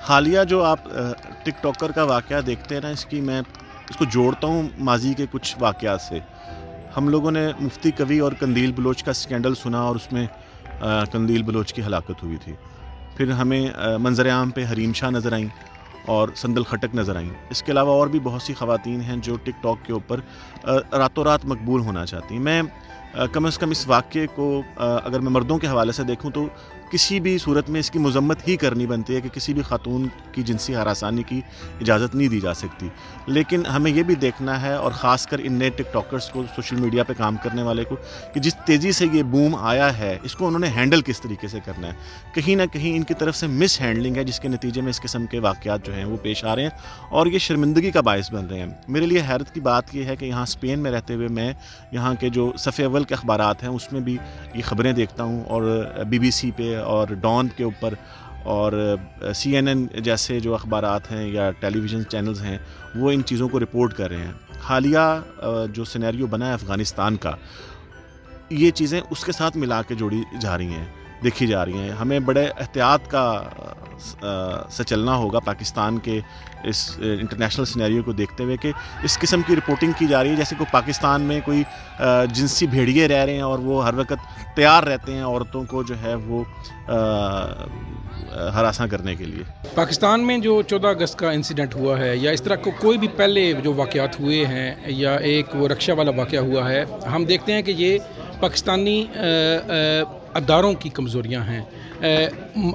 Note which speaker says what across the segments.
Speaker 1: حالیہ جو آپ ٹک ٹاکر کا واقعہ دیکھتے ہیں نا، میں اس کو جوڑتا ہوں ماضی کے کچھ واقعات سے۔ ہم لوگوں نے مفتی کوی اور قندیل بلوچ کا اسکینڈل سنا، اور اس میں قندیل بلوچ کی ہلاکت ہوئی تھی۔ پھر ہمیں منظر عام پہ حریم شاہ نظر آئیں اور سندل خٹک نظر آئیں۔ اس کے علاوہ اور بھی بہت سی خواتین ہیں جو ٹک ٹاک کے اوپر راتوں رات مقبول ہونا چاہتی ہیں۔ میں کم از کم اس واقعے کو اگر میں مردوں کے حوالے سے دیکھوں تو کسی بھی صورت میں اس کی مذمت ہی کرنی بنتی ہے کہ کسی بھی خاتون کی جنسی ہراسانی کی اجازت نہیں دی جا سکتی۔ لیکن ہمیں یہ بھی دیکھنا ہے، اور خاص کر ان نئے ٹک ٹاکرز کو، سوشل میڈیا پہ کام کرنے والے کو، کہ جس تیزی سے یہ بوم آیا ہے اس کو انہوں نے ہینڈل کس طریقے سے کرنا ہے۔ کہیں نہ کہیں ان کی طرف سے مس ہینڈلنگ ہے، جس کے نتیجے میں اس قسم کے واقعات جو ہیں وہ پیش آ رہے ہیں، اور یہ شرمندگی کا باعث بن رہے ہیں۔ میرے لیے حیرت کی بات یہ ہے کہ یہاں اسپین میں رہتے ہوئے میں یہاں کے جو صفحے اول کے اخبارات ہیں اس میں بھی یہ خبریں دیکھتا ہوں، اور بی بی سی پہ اور ڈان کے اوپر اور سی این این جیسے جو اخبارات ہیں یا ٹیلی ویژن چینلز ہیں وہ ان چیزوں کو رپورٹ کر رہے ہیں۔ حالیہ جو سینیریو بنا ہے افغانستان کا، یہ چیزیں اس کے ساتھ ملا کے جوڑی جا رہی ہیں، دیکھی جا رہی ہیں۔ ہمیں بڑے احتیاط کا سے چلنا ہوگا پاکستان کے اس انٹرنیشنل سینیریو کو دیکھتے ہوئے، کہ اس قسم کی رپورٹنگ کی جا رہی ہے جیسے کوئی پاکستان میں کوئی جنسی بھیڑیے رہ رہے ہیں، اور وہ ہر وقت تیار رہتے ہیں عورتوں کو جو ہے وہ ہراساں کرنے کے لیے۔
Speaker 2: پاکستان میں جو 14 اگست کا انسیڈنٹ ہوا ہے، یا اس طرح کو کوئی بھی پہلے جو واقعات ہوئے ہیں، یا ایک وہ رکشہ والا واقعہ ہوا ہے، ہم دیکھتے ہیں کہ یہ پاکستانی اداروں کی کمزوریاں ہیں۔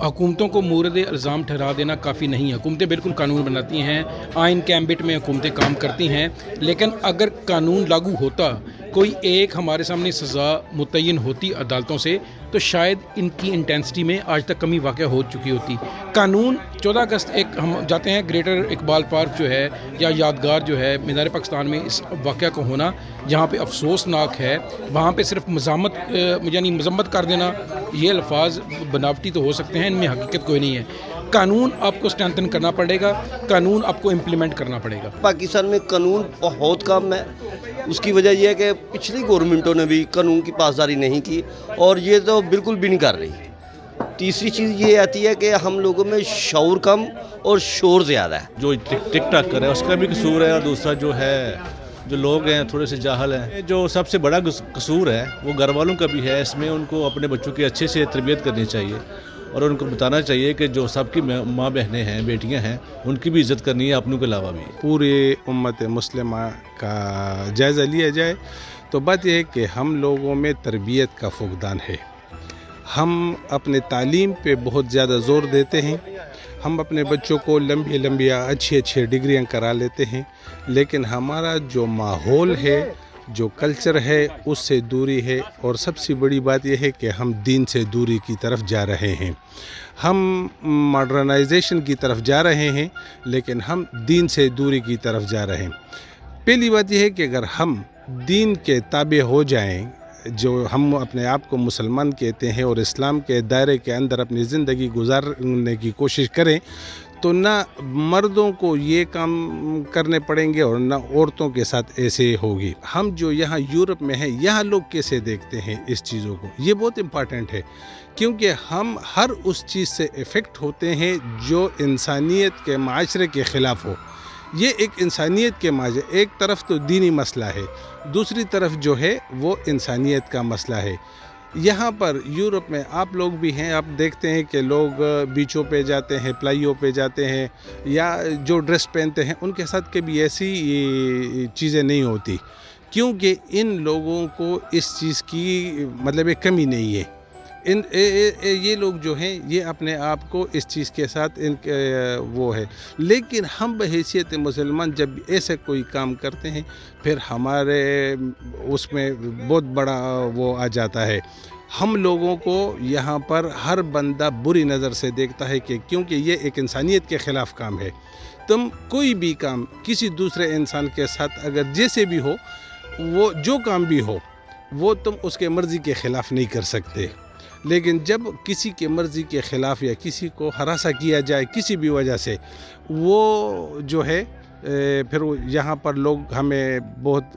Speaker 2: حکومتوں کو مورد الزام ٹھہرا دینا کافی نہیں ہے۔ حکومتیں بالکل قانون بناتی ہیں، آئین کے ایمبٹ میں حکومتیں کام کرتی ہیں، لیکن اگر قانون لاگو ہوتا، کوئی ایک ہمارے سامنے سزا متعین ہوتی عدالتوں سے، تو شاید ان کی انٹینسٹی میں آج تک کمی واقع ہو چکی ہوتی۔ قانون 14 اگست ایک ہم جاتے ہیں گریٹر اقبال پارک جو ہے، یا یادگار جو ہے مینار پاکستان میں، اس واقعہ کو ہونا جہاں پہ افسوسناک ہے، وہاں پہ صرف مذمت کر دینا، یہ الفاظ بناوٹی تو ہو سکتے ہیں، ان میں حقیقت کوئی نہیں ہے۔ قانون آپ کو اسٹرینتھن کرنا پڑے گا، قانون آپ کو امپلیمنٹ کرنا پڑے گا۔
Speaker 3: پاکستان میں قانون بہت کم ہے، اس کی وجہ یہ ہے کہ پچھلی گورنمنٹوں نے بھی قانون کی پاسداری نہیں کی، اور یہ تو بالکل بھی نہیں کر رہی۔ تیسری چیز یہ آتی ہے کہ ہم لوگوں میں شعور کم اور شور زیادہ ہے۔
Speaker 4: جو ٹک ٹاک کر ہے اس کا بھی قصور ہے، اور دوسرا جو ہے جو لوگ ہیں تھوڑے سے جاہل ہیں۔ جو سب سے بڑا قصور ہے وہ گھر والوں کا بھی ہے۔ اس میں ان کو اپنے بچوں کی اچھے سے تربیت کرنی چاہیے، اور ان کو بتانا چاہیے کہ جو سب کی ماں بہنیں ہیں، بیٹیاں ہیں، ان کی بھی عزت کرنی ہے اپنوں کے علاوہ بھی۔
Speaker 5: پورے امت مسلمہ کا جائزہ لیا جائے تو بات یہ ہے کہ ہم لوگوں میں تربیت کا فقدان ہے۔ ہم اپنے تعلیم پہ بہت زیادہ زور دیتے ہیں، ہم اپنے بچوں کو لمبی اچھی ڈگریاں کرا لیتے ہیں، لیکن ہمارا جو ماحول ہے، جو کلچر ہے، اس سے دوری ہے، اور سب سے بڑی بات یہ ہے کہ ہم دین سے دوری کی طرف جا رہے ہیں۔ ہم ماڈرنائزیشن کی طرف جا رہے ہیں، لیکن ہم دین سے دوری کی طرف جا رہے ہیں۔ پہلی بات یہ ہے کہ اگر ہم دین کے تابع ہو جائیں، جو ہم اپنے آپ کو مسلمان کہتے ہیں، اور اسلام کے دائرے کے اندر اپنی زندگی گزارنے کی کوشش کریں، تو نہ مردوں کو یہ کام کرنے پڑیں گے اور نہ عورتوں کے ساتھ ایسے ہوگی۔ ہم جو یہاں یورپ میں ہیں، یہاں لوگ کیسے دیکھتے ہیں اس چیزوں کو، یہ بہت امپارٹنٹ ہے، کیونکہ ہم ہر اس چیز سے افیکٹ ہوتے ہیں جو انسانیت کے معاشرے کے خلاف ہو۔ یہ ایک انسانیت کے معاشرے، ایک طرف تو دینی مسئلہ ہے، دوسری طرف جو ہے وہ انسانیت کا مسئلہ ہے۔ یہاں پر یورپ میں آپ لوگ بھی ہیں، آپ دیکھتے ہیں کہ لوگ بیچوں پہ جاتے ہیں، پلائیوں پہ جاتے ہیں، یا جو ڈریس پہنتے ہیں ان کے ساتھ کبھی ایسی چیزیں نہیں ہوتی، کیونکہ ان لوگوں کو اس چیز کی ایک کمی نہیں ہے۔ یہ لوگ جو ہیں یہ اپنے آپ کو اس چیز کے ساتھ وہ ہے، لیکن ہم بحیثیت مسلمان جب ایسے کوئی کام کرتے ہیں، پھر ہمارے اس میں بہت بڑا وہ آ جاتا ہے۔ ہم لوگوں کو یہاں پر ہر بندہ بری نظر سے دیکھتا ہے، کہ کیونکہ یہ ایک انسانیت کے خلاف کام ہے۔ تم کوئی بھی کام کسی دوسرے انسان کے ساتھ اگر جیسے بھی ہو، وہ جو کام بھی ہو، وہ تم اس کے مرضی کے خلاف نہیں کر سکتے، لیکن جب کسی کے مرضی کے خلاف یا کسی کو ہراساں کیا جائے کسی بھی وجہ سے، وہ جو ہے پھر یہاں پر لوگ ہمیں بہت